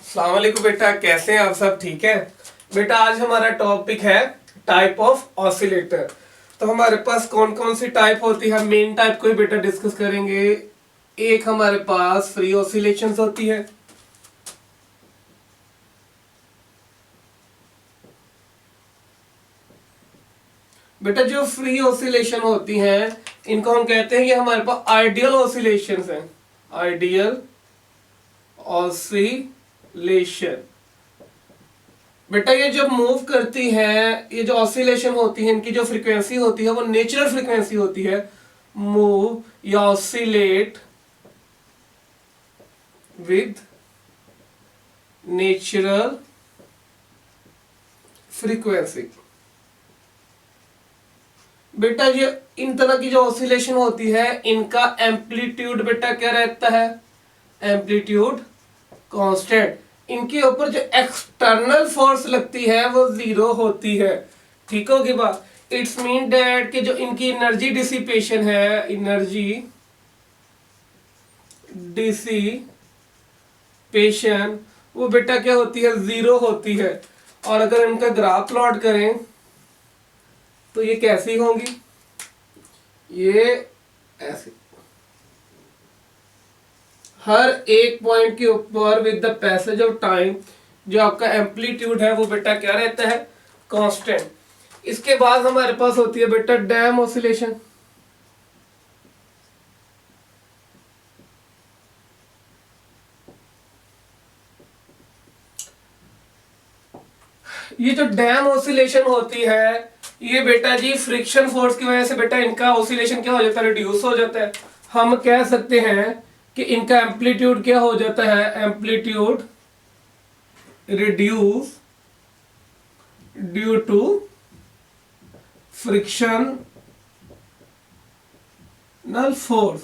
अस्सलाम वालेकुम बेटा, कैसे हैं आप सब? ठीक है बेटा। आज हमारा टॉपिक है टाइप ऑफ ऑसिलेटर। तो हमारे पास कौन कौन सी टाइप होती है, मेन टाइप को ही बेटा डिस्कस करेंगे। एक हमारे पास फ्री ऑसिलेशंस होती है, बेटा जो फ्री ऑसिलेशन होती हैं इनको हम कहते हैं, ये हमारे पास आइडियल ऑसिलेशंस हैं। आइडियल ऑसिलेशन बेटा ये जब मूव करती है, ये जो ऑसिलेशन होती है इनकी जो फ्रीक्वेंसी होती है वो नेचुरल फ्रीक्वेंसी होती है। मूव या ऑसिलेट विद नेचुरल फ्रीक्वेंसी। बेटा ये इन तरह की जो ऑसिलेशन होती है इनका एम्पलीट्यूड बेटा क्या रहता है? Amplitude constant. इनके ऊपर जो एक्सटर्नल फोर्स लगती है वो जीरो होती है। ठीक होगी बात? इट्स मीन दैट कि जो इनकी एनर्जी डिसिपेशन है, एनर्जी डिसिपेशन वो बेटा क्या होती है? जीरो होती है। और अगर इनका ग्राफ प्लॉट करें तो ये कैसी होंगी? ये ऐसी, हर एक पॉइंट के ऊपर with the passage of time जो आपका एम्पलीट्यूड है वो बेटा क्या रहता है? कांस्टेंट। इसके बाद हमारे पास होती है बेटा डैम ऑसिलेशन। ये जो डैम ऑसिलेशन होती है ये बेटा जी फ्रिक्शन फोर्स की वजह से बेटा इनका ऑसिलेशन क्या हो जाता है? रिड्यूस हो जाता है। हम कह सकते हैं कि इनका एम्पलीट्यूड क्या हो जाता है? Amplitude reduce due to frictional force.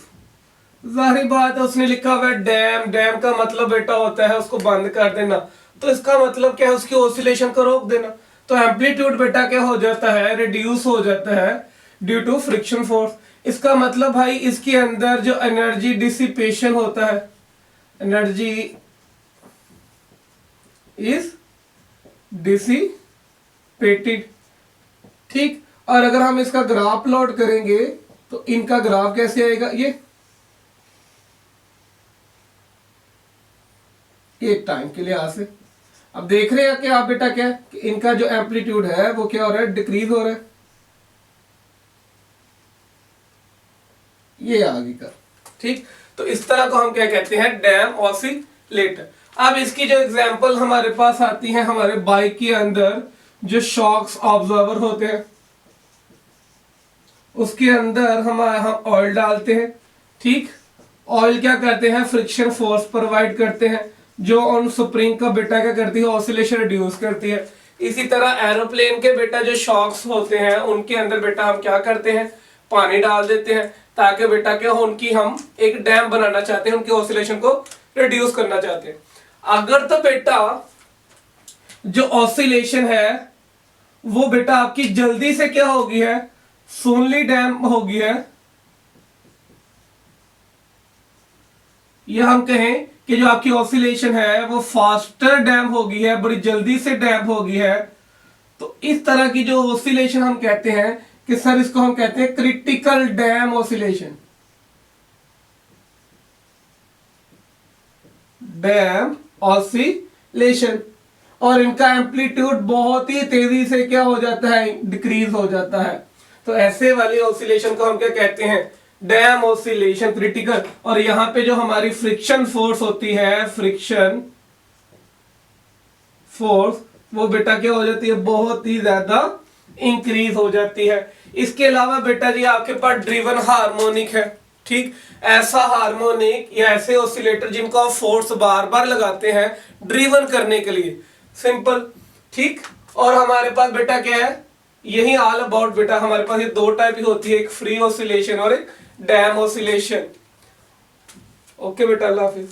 जाहिर बात है उसने लिखा हुआ है डैम, डैम का मतलब बेटा होता है उसको बंद कर देना, तो इसका मतलब क्या है? उसकी ऑसिलेशन को रोक देना। तो एम्पलीट्यूड बेटा क्या हो जाता है? रिड्यूस हो जाता है ड्यू टू फ्रिक्शन फोर्स। इसका मतलब भाई इसके अंदर जो एनर्जी डिसिपेशन होता है, एनर्जी इज डिसिपेटेड। ठीक। और अगर हम इसका ग्राफ प्लॉट करेंगे तो इनका ग्राफ कैसे आएगा? ये एक टाइम के लिहाज से अब देख रहे हैं कि आप बेटा क्या कि इनका जो एम्पलीट्यूड है वो क्या हो रहा है? डिक्रीज हो रहा है। ये आगे का। ठीक। तो इस तरह को हम क्या कहते हैं? Dam oscillator. अब इसकी जो एग्जांपल हमारे पास आती है, हमारे बाइक के अंदर जो शॉक्स ऑब्जर्वर होते हैं उसके अंदर हम ऑयल डालते हैं। ठीक। ऑयल क्या करते हैं? फ्रिक्शन फोर्स प्रोवाइड करते हैं जो ऑन स्प्रिंग का बेटा क्या करती है? ऑसिलेशन रिड्यूस करती है। इसी तरह एरोप्लेन के बेटा जो शॉक्स होते हैं उनके अंदर बेटा हम क्या करते हैं? पानी डाल देते हैं ताकि बेटा क्या हो? उनकी हम एक डैम बनाना चाहते हैं, उनकी ऑसिलेशन को रिड्यूस करना चाहते हैं। अगर तो बेटा जो ऑसिलेशन है वो बेटा आपकी जल्दी से क्या होगी है? सूनली डैम होगी है, या हम कहें कि जो आपकी ऑसिलेशन है वो फास्टर डैम होगी है, बड़ी जल्दी से डैम होगी है, तो इस तरह की जो ऑसिलेशन हम कहते हैं कि सर इसको हम कहते हैं critical dam oscillation. Dam oscillation. और इनका एम्पलीट्यूड बहुत ही तेजी से क्या हो जाता है? डिक्रीज हो जाता है। तो ऐसे वाली ऑसिलेशन को हम क्या कहते हैं? Dam oscillation, critical. और यहां पे जो हमारी फ्रिक्शन फोर्स होती है, फ्रिक्शन फोर्स, वो बेटा क्या हो जाती है? बहुत ही ज्यादा इंक्रीज हो जाती है। इसके अलावा बेटा जी आपके पास ड्रिवन हार्मोनिक है। ठीक। ऐसा हार्मोनिक या ऐसे ऑसिलेटर जिनको आप फोर्स बार बार लगाते हैं ड्रिवन करने के लिए, सिंपल। ठीक। और हमारे पास बेटा क्या है? यही ऑल अबाउट बेटा हमारे पास ये दो टाइप ही होती है, एक फ्री ऑसिलेशन और एक डैम ऑसिलेशन। ओके बेटा, अल्लाह हाफिज।